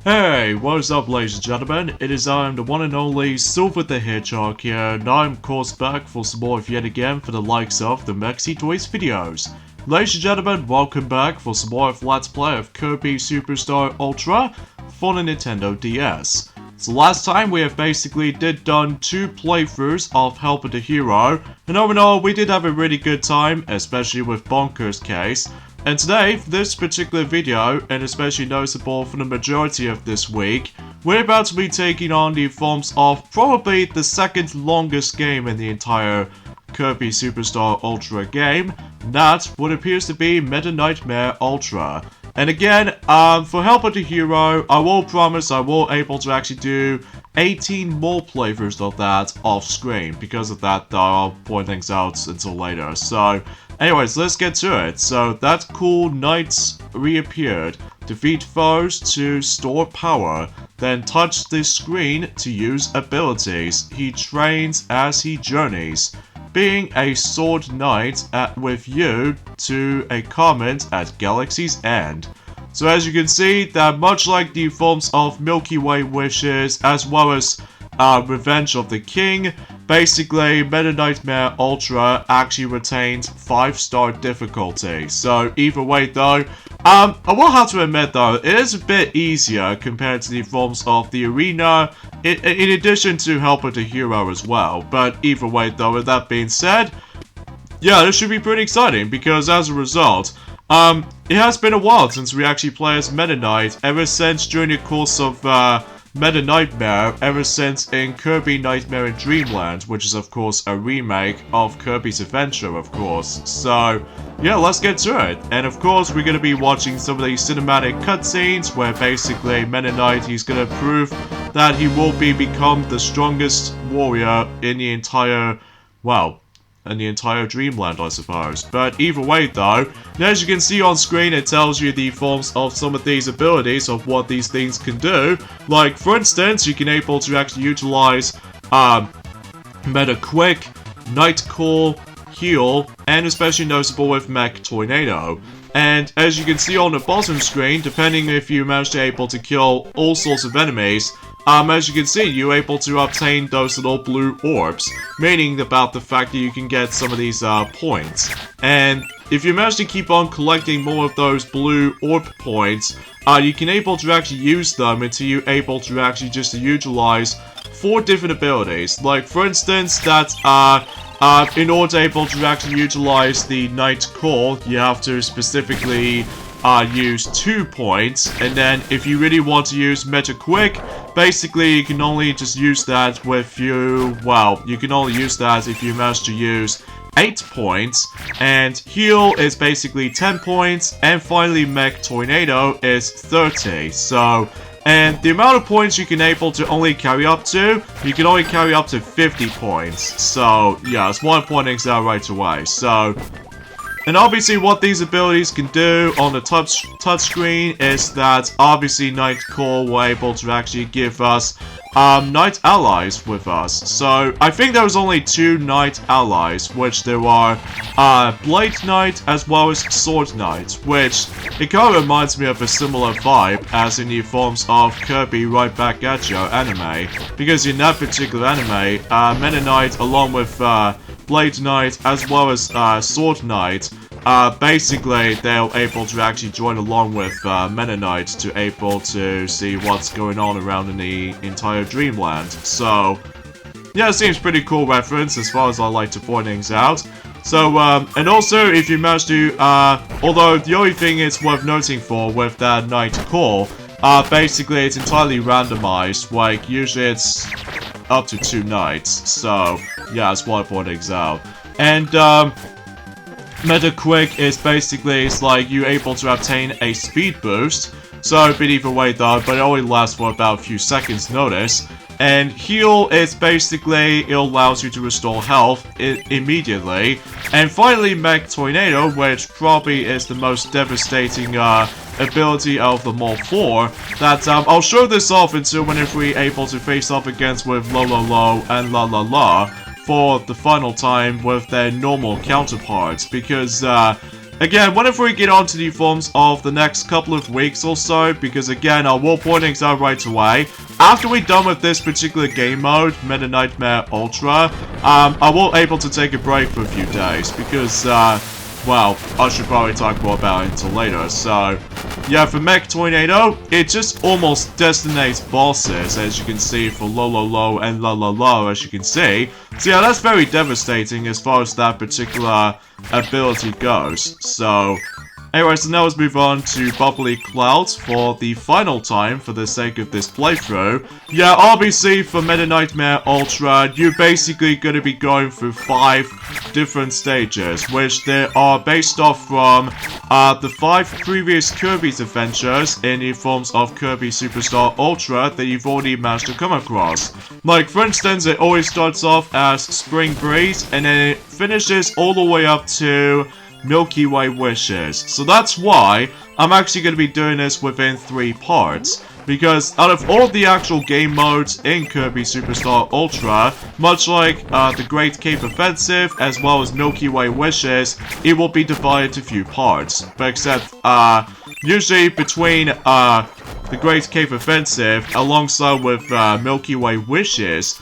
Hey, what's up ladies and gentlemen, it is I am the one and only Silver the Hedgehog here, and I'm of course back for some more yet again for the likes of the Mexi Toys videos. Ladies and gentlemen, welcome back for some more of Let's Play of Kirby Superstar Ultra for the Nintendo DS. So last time we have basically done 2 playthroughs of Helper the Hero, and overall we did have a really good time, especially with Bonker's case. And today, for this particular video, and especially noticeable for the majority of this week, we're about to be taking on the forms of probably the second longest game in the entire Kirby Superstar Ultra game. That what appears to be Meta Knightmare Ultra. And again, for Helper the Hero, I will promise I will able to actually do 18 more playthroughs of that off screen. Because of that, I'll point things out until later. So, anyways, let's get to it. So, that cool knight reappeared. Defeat foes to store power. Then touch the screen to use abilities. He trains as he journeys. Being a sword knight with you to a comment at Galaxy's End. So as you can see, that much like the forms of Milky Way Wishes as well as Revenge of the King, basically Meta Knightmare Ultra actually retains 5-star difficulty. So either way though, I will have to admit though, it is a bit easier compared to the forms of the Arena, in addition to Helper the Hero as well. But either way though, with that being said, yeah, this should be pretty exciting because as a result, it has been a while since we actually played as Meta Knight, ever since during the course of Meta Knightmare, ever since in Kirby Nightmare in Dreamland, which is of course a remake of Kirby's Adventure, of course. So, yeah, let's get to it. And of course, we're going to be watching some of the cinematic cutscenes where basically Meta Knight, he's going to prove that he will become the strongest warrior in the entire, well, in the entire Dreamland, I suppose. But either way though, as you can see on screen, it tells you the forms of some of these abilities of what these things can do. Like, for instance, you can able to actually utilize Meta Quick, Night Call, Heal, and especially noticeable with Mech Tornado. And as you can see on the bottom screen, depending if you manage to able to kill all sorts of enemies, as you can see, you're able to obtain those little blue orbs, meaning about the fact that you can get some of these points. And if you manage to keep on collecting more of those blue orb points, you can able to actually use them until you're able to actually just utilize 4 different abilities. Like, for instance, that in order to able to actually utilize the Night Call, you have to specifically use 2 points, and then if you really want to use Meta Quick, basically you can only just use that with you, well, you can only use that if you manage to use 8 points, and Heal is basically 10 points, and finally Mech Tornado is 30, so, and the amount of points you can able to only carry up to, you can only carry up to 50 points, so, yeah, that's why I'm pointing out right away, so. And obviously what these abilities can do on the touch screen is that obviously Night Call will able to actually give us Knight allies with us. So I think there was only 2 Knight allies, which there are Blade Knight as well as Sword Knight, which it kind of reminds me of a similar vibe as in the forms of Kirby Right Back At You anime, because in that particular anime, Meta Knight along with Blade Knight as well as Sword Knight, basically they're able to actually join along with Meta Knight to able to see what's going on around in the entire Dreamland. So, yeah, it seems pretty cool reference as far as I like to point things out. So, and also if you manage to, although the only thing it's worth noting for with that Night Call, basically it's entirely randomized, like usually it's up to 2 knights, so yeah, that's why I point things out. And Meta Quick is basically, it's like you're able to obtain a speed boost, so but either way though, but it only lasts for about a few seconds notice. And Heal is basically, it allows you to restore health immediately. And finally Mech Tornado, which probably is the most devastating ability of them all 4, that I'll show this off until whenever we're able to face off against with Lo and La for the final time with their normal counterparts, because again, whenever we get on to the forms of the next couple of weeks or so, because again, I will point things out right away. After we're done with this particular game mode, Meta Knightmare Ultra, I will able to take a break for a few days, because, well, I should probably talk more about it until later. So, yeah, for Mech Tornado, it just almost destinates bosses, as you can see, for Lo and La, as you can see. So yeah, that's very devastating as far as that particular ability goes. So, anyway, so now let's move on to Bubbly Clouds for the final time for the sake of this playthrough. Yeah, obviously for Meta Knightmare Ultra, you're basically going to be going through 5 different stages, which they are based off from the 5 previous Kirby's adventures in the forms of Kirby Superstar Ultra that you've already managed to come across. Like, for instance, it always starts off as Spring Breeze, and then it finishes all the way up to Milky Way Wishes. So that's why I'm actually going to be doing this within 3 parts. Because out of all the actual game modes in Kirby Superstar Ultra, much like the Great Cape Offensive as well as Milky Way Wishes, it will be divided into few parts. But except, usually between the Great Cape Offensive alongside with Milky Way Wishes,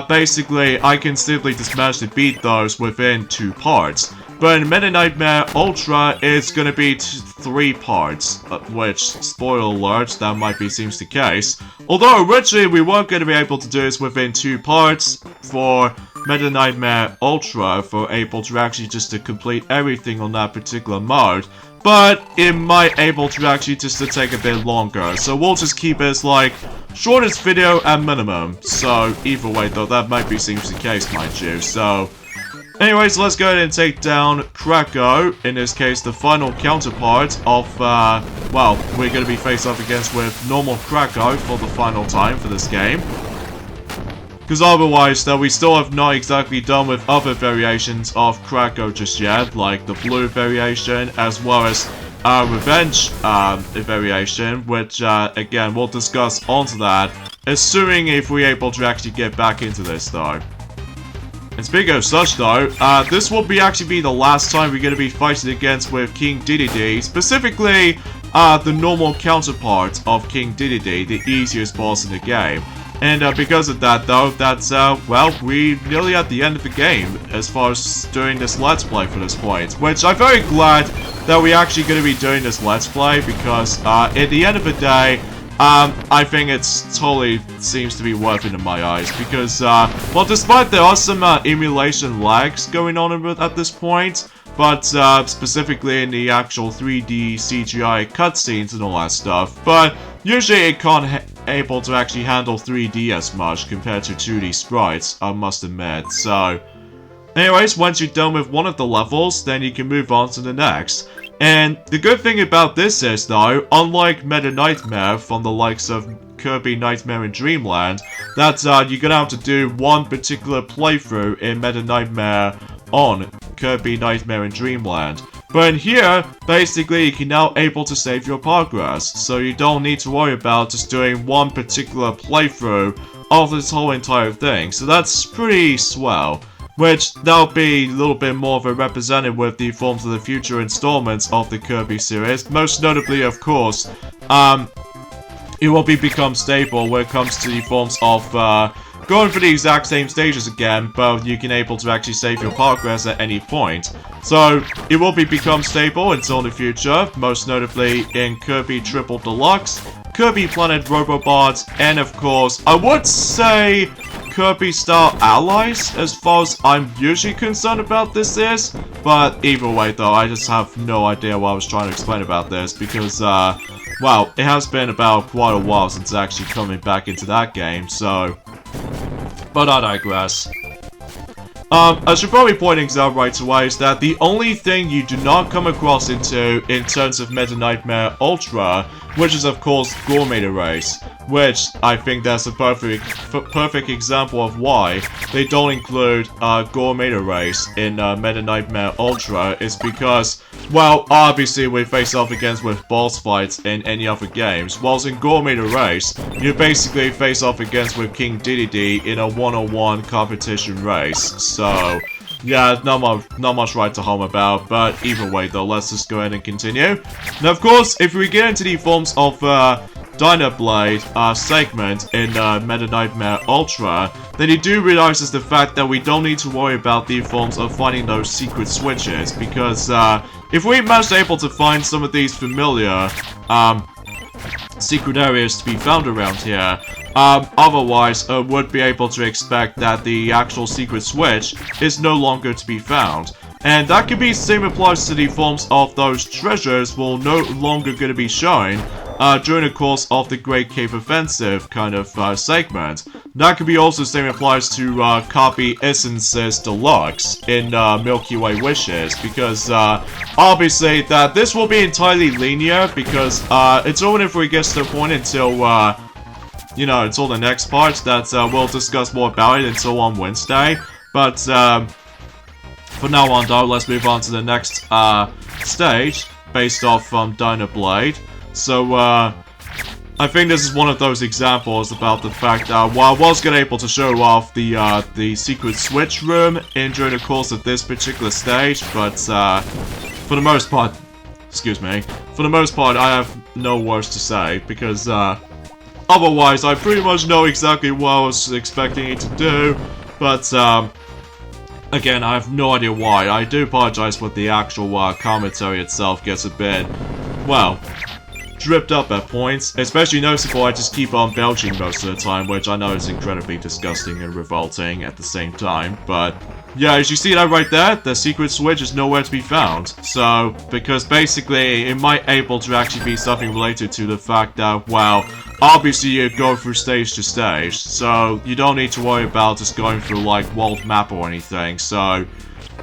basically I can simply just manage to beat those within 2 parts. But in Meta Knightmare Ultra, it's gonna be 3 parts, which, spoiler alert, that might be seems the case. Although originally we weren't gonna be able to do this within 2 parts for Meta Knightmare Ultra, for able to actually just to complete everything on that particular mode. But it might able to actually just to take a bit longer, so we'll just keep it as like shortest video at minimum. So either way though, that might be seems the case, mind you. So anyways, let's go ahead and take down Krakow, in this case the final counterpart of, well, we're going to be faced off against with normal Krakow for the final time for this game. Because otherwise, though, we still have not exactly done with other variations of Krakow just yet, like the blue variation, as well as Revenge variation, which, again, we'll discuss onto that, assuming if we're able to actually get back into this, though. And speaking of such though, this will actually be the last time we're going to be fighting against with King Dedede, specifically the normal counterpart of King Dedede, the easiest boss in the game. And because of that though, that's, well, we're nearly at the end of the game as far as doing this Let's Play for this point. Which I'm very glad that we're actually going to be doing this Let's Play because at the end of the day, I think it's totally seems to be worth it in my eyes because, well, despite there are some emulation lags going on at this point, but specifically in the actual 3D CGI cutscenes and all that stuff, but usually it can't able to actually handle 3D as much compared to 2D sprites, I must admit. So, anyways, once you're done with one of the levels, then you can move on to the next. And the good thing about this is, though, unlike Meta Knightmare from the likes of Kirby Nightmare in Dreamland, that you're gonna have to do one particular playthrough in Meta Knightmare on Kirby Nightmare in Dreamland. But in here, basically, you can now able to save your progress, so you don't need to worry about just doing one particular playthrough of this whole entire thing. So that's pretty swell. Which, that'll be a little bit more of a representative with the forms of the future installments of the Kirby series. Most notably, of course, it will become stable when it comes to the forms of, going for the exact same stages again, but you can able to actually save your progress at any point. So, it will become stable until the future, most notably in Kirby Triple Deluxe, Kirby Planet Robobot, and of course, I would say Kirby-style allies, as far as I'm usually concerned about this is. But either way though, I just have no idea what I was trying to explain about this, because, well, it has been about quite a while since actually coming back into that game, so... But I digress. I should probably point things out right away is that the only thing you do not come across into in terms of Meta Knightmare Ultra, which is of course Gourmet Race, which I think that's a perfect example of why they don't include Gourmet Race in Meta Knightmare Ultra, is because, well, obviously we face off against with boss fights in any other games, whilst in Gourmet Race, you basically face off against with King Dedede in a one-on-one competition race. So, yeah, not much right to hum about, but either way though, let's just go ahead and continue. Now of course, if we get into the forms of Dyna Blade segment in Meta Knightmare Ultra, then you do realize is the fact that we don't need to worry about the forms of finding those secret switches, because if we manage able to find some of these familiar secret areas to be found around here, otherwise would be able to expect that the actual secret switch is no longer to be found. And that could be same applies to the forms of those treasures will no longer going to be shown during the course of the Great Cave Offensive kind of segment. That could be also same applies to Copy Essences Deluxe in Milky Way Wishes, because obviously that this will be entirely linear, because it's only if we get to the point until you know, until the next part that we'll discuss more about it until on Wednesday. But for now on though, let's move on to the next stage based off Dyna Blade. So I think this is one of those examples about the fact that while I was able to show off the secret switch room during the course of this particular stage, but for the most part, excuse me, for the most part I have no words to say, because otherwise I pretty much know exactly what I was expecting it to do, but again, I have no idea why. I do apologize for the actual commentary itself gets a bit, well, dripped up at points. Especially noticeable, I just keep on belching most of the time, which I know is incredibly disgusting and revolting at the same time. But yeah, as you see that right there, the secret switch is nowhere to be found. So, because basically it might able to actually be something related to the fact that, well, obviously you go through stage to stage, so you don't need to worry about just going through like world map or anything. So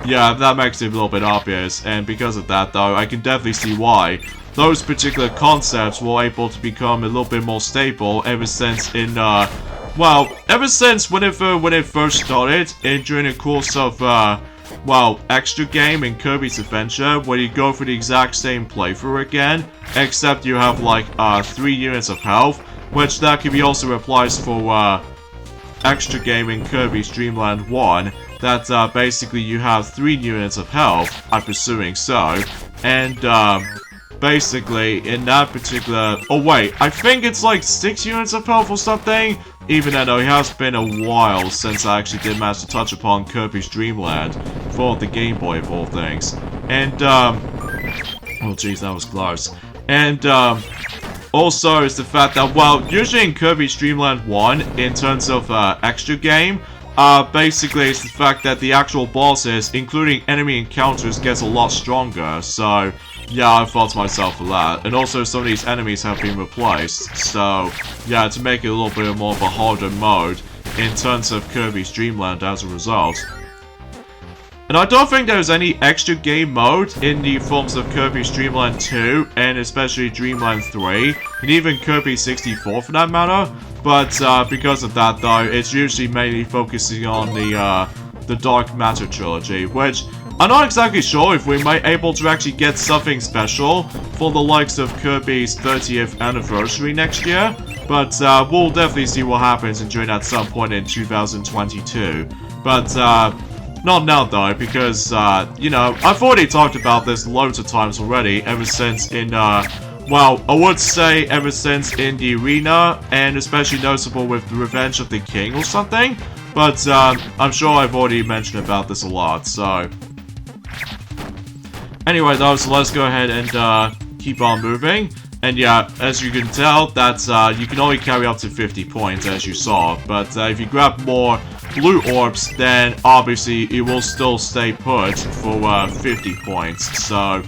yeah, that makes it a little bit obvious, and because of that though, I can definitely see why those particular concepts were able to become a little bit more stable ever since in, well, ever since when it first started, and during the course of, well, extra game in Kirby's Adventure, where you go for the exact same playthrough again, except you have like, 3 units of health, which that can be also applies for, extra game in Kirby's Dream Land 1, that, basically you have 3 units of health, I'm presuming so, and, basically, in that particular... Oh wait, I think it's like 6 units of health or something? Even though it has been a while since I actually did manage to touch upon Kirby's Dream Land for the Game Boy of all things. And, oh jeez, that was close. And, also is the fact that, well, usually in Kirby's Dream Land 1, in terms of, extra game, basically it's the fact that the actual bosses, including enemy encounters, gets a lot stronger, so... yeah, I thought to myself for that. And also some of these enemies have been replaced, so yeah, to make it a little bit more of a harder mode in terms of Kirby's Dream Land as a result. And I don't think there's any extra game mode in the forms of Kirby's Dream Land 2, and especially Dream Land 3, and even Kirby 64 for that matter. But because of that though, it's usually mainly focusing on the Dark Matter trilogy, which I'm not exactly sure if we might able to actually get something special for the likes of Kirby's 30th anniversary next year, but we'll definitely see what happens during at some point in 2022. But not now though, because you know, I've already talked about this loads of times already ever since in well, I would say ever since in the arena, and especially noticeable with the Revenge of the King or something, but I'm sure I've already mentioned about this a lot, so... Anyway though, so let's go ahead and keep on moving. And yeah, as you can tell, that's you can only carry up to 50 points as you saw. But if you grab more blue orbs, then obviously it will still stay put for 50 points. So,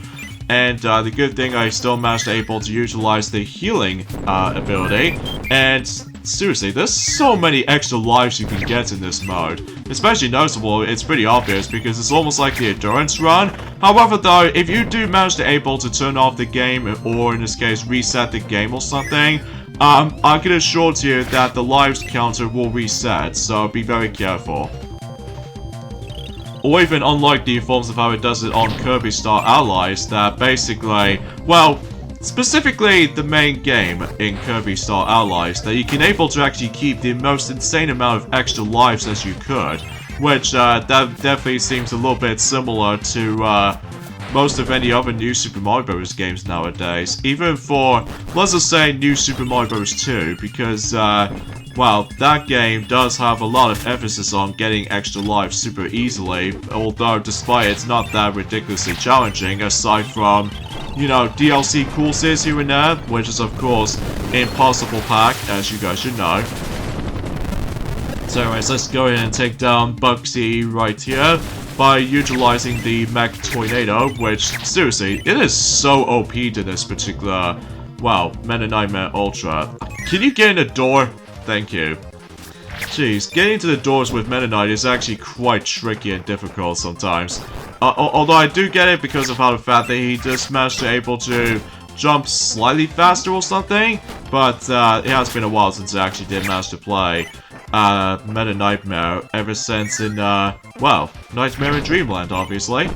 and the good thing I still managed to able to utilize the healing ability. And seriously, there's so many extra lives you can get in this mode. Especially noticeable, it's pretty obvious because it's almost like the endurance run. However though, if you do manage to able to turn off the game, or in this case reset the game or something, I can assure you that the lives counter will reset, so be very careful. Or even unlike the forms of how it does it on Kirby Star Allies, that basically, well, specifically the main game in Kirby Star Allies, that you can able to actually keep the most insane amount of extra lives as you could. which that definitely seems a little bit similar to most of any other new Super Mario Bros. Games nowadays. Even for, let's just say, new Super Mario Bros. 2, because, well, that game does have a lot of emphasis on getting extra lives super easily, although despite it's not that ridiculously challenging, aside from, you know, DLC courses here and there, which is, of course, Impossible Pack, as you guys should know. So anyways, let's go ahead and take down Bugsy right here by utilizing the Mech Tornado, which, seriously, it is so OP to this particular, well, Meta Knightmare Ultra. Can you get in a door? Thank you. Jeez, getting to the doors with Meta Knight is actually quite tricky and difficult sometimes. Although I do get it because of how the fact that he just managed to able to jump slightly faster or something, but it has been a while since I actually did manage to play Meta Knightmare ever since in, well, Knightmare in Dreamland, obviously.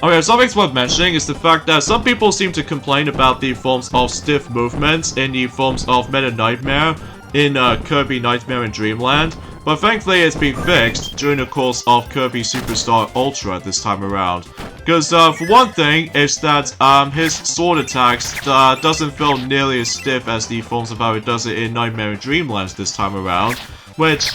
Okay, something's worth mentioning is the fact that some people seem to complain about the forms of stiff movements in the forms of Meta Knightmare in Kirby Knightmare in Dreamland, but thankfully it's been fixed during the course of Kirby Superstar Ultra this time around. Because, for one thing, is that his sword attacks doesn't feel nearly as stiff as the forms of how it does it in Nightmare in Dreamland this time around, which,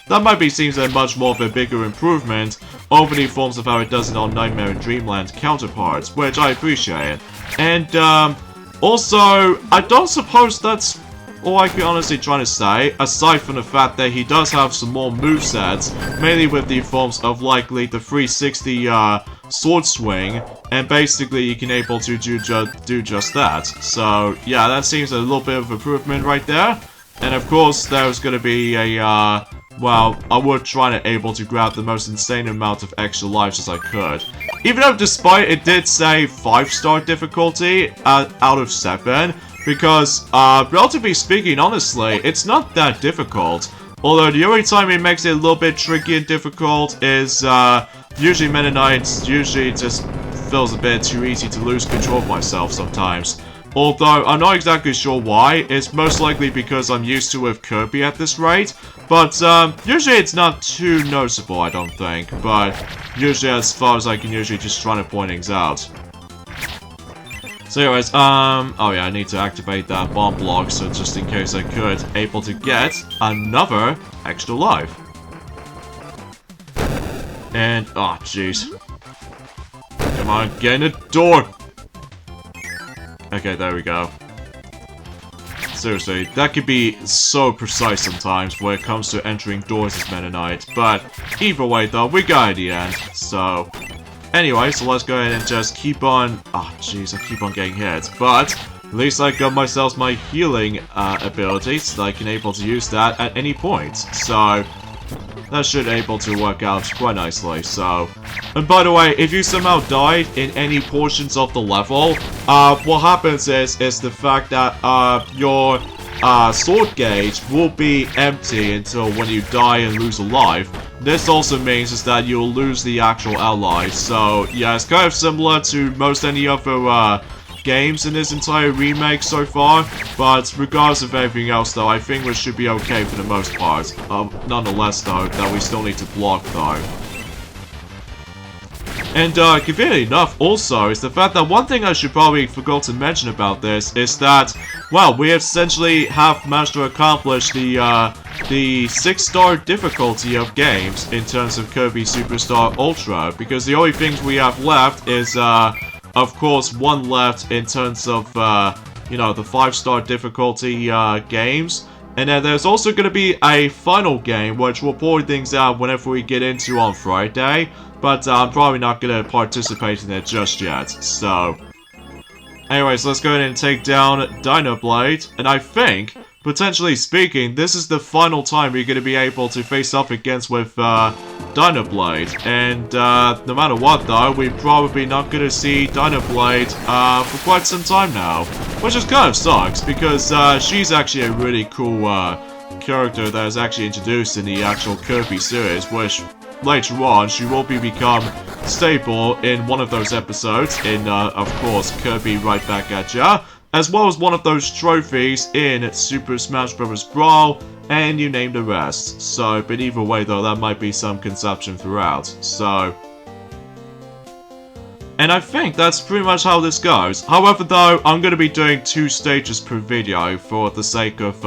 that might be seems a much more of a bigger improvement over the forms of how it does it on Nightmare in Dreamland counterparts, which I appreciate. And, also, I don't suppose that's all I can honestly try to say, aside from the fact that he does have some more movesets, mainly with the forms of likely the 360 sword swing, and basically you can able to do just that. So yeah, that seems a little bit of improvement right there. And of course, there's going to be a well, I would try to able to grab the most insane amount of extra lives as I could. Even though despite it did say 5-star difficulty out of 7, because, relatively speaking, honestly, it's not that difficult. Although the only time it makes it a little bit tricky and difficult is, usually Meta Knights usually just feels a bit too easy to lose control of myself sometimes. Although, I'm not exactly sure why. It's most likely because I'm used to with Kirby at this rate. But, usually it's not too noticeable, I don't think. But, usually as far as I can usually just try to point things out. So anyways, oh yeah, I need to activate that bomb block, so just in case I could, able to get another extra life. And, oh jeez. Come on, get in the door! Okay, there we go. Seriously, that could be so precise sometimes when it comes to entering doors as Meta Knight, but either way though, we got at the end, so... Anyway, so let's go ahead and just keep on... Oh, jeez, I keep on getting hit. But, at least I got myself my healing ability, so I can able to use that at any point. So, that should able to work out quite nicely, so... And by the way, if you somehow died in any portions of the level, what happens is the fact that your sword gauge will be empty until when you die and lose a life. This also means is that you'll lose the actual allies. So yeah, it's kind of similar to most any other games in this entire remake so far. But regardless of everything else though, I think we should be okay for the most part. Nonetheless though, that we still need to block though. And, conveniently enough, also, is the fact that one thing I should probably forgot to mention about this is that, well, we essentially have managed to accomplish the 6-star difficulty of games in terms of Kirby Superstar Ultra, because the only things we have left is, of course, one left in terms of, you know, the 5-star difficulty, games. And then there's also going to be a final game, which we'll point things out whenever we get into on Friday. But I'm probably not going to participate in it just yet, so... Anyways, let's go ahead and take down Dyna Blade. And I think, potentially speaking, this is the final time we're going to be able to face up against with Dyna Blade. And no matter what though, we're probably not going to see Dyna Blade for quite some time now. Which just kind of sucks, because she's actually a really cool character that is actually introduced in the actual Kirby series, which... Later on, she will become stable in one of those episodes in, of course, Kirby Right Back at Ya, as well as one of those trophies in Super Smash Bros. Brawl and you name the rest. So, but either way though, that might be some conception throughout. So, and I think that's pretty much how this goes. However though, I'm going to be doing 2 stages per video for the sake of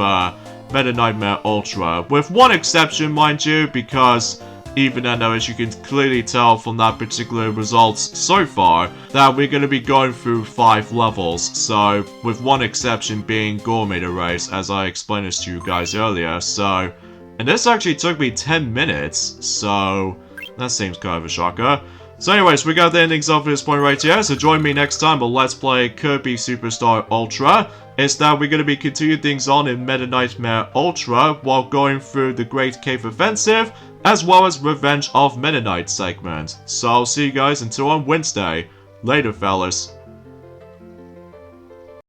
Meta Knightmare Ultra. With one exception, mind you, because even though, as you can clearly tell from that particular results so far, that we're going to be going through 5 levels. So, with one exception being Gourmet Race, as I explained this to you guys earlier. So, and this actually took me 10 minutes, so that seems kind of a shocker. So anyways, we got the endings up for this point right here, so join me next time on Let's Play Kirby Superstar Ultra. Is that we're going to be continuing things on in Meta Knightmare Ultra while going through the Great Cave Offensive, as well as Revenge of Meta Knight segment. So I'll see you guys until on Wednesday. Later, fellas.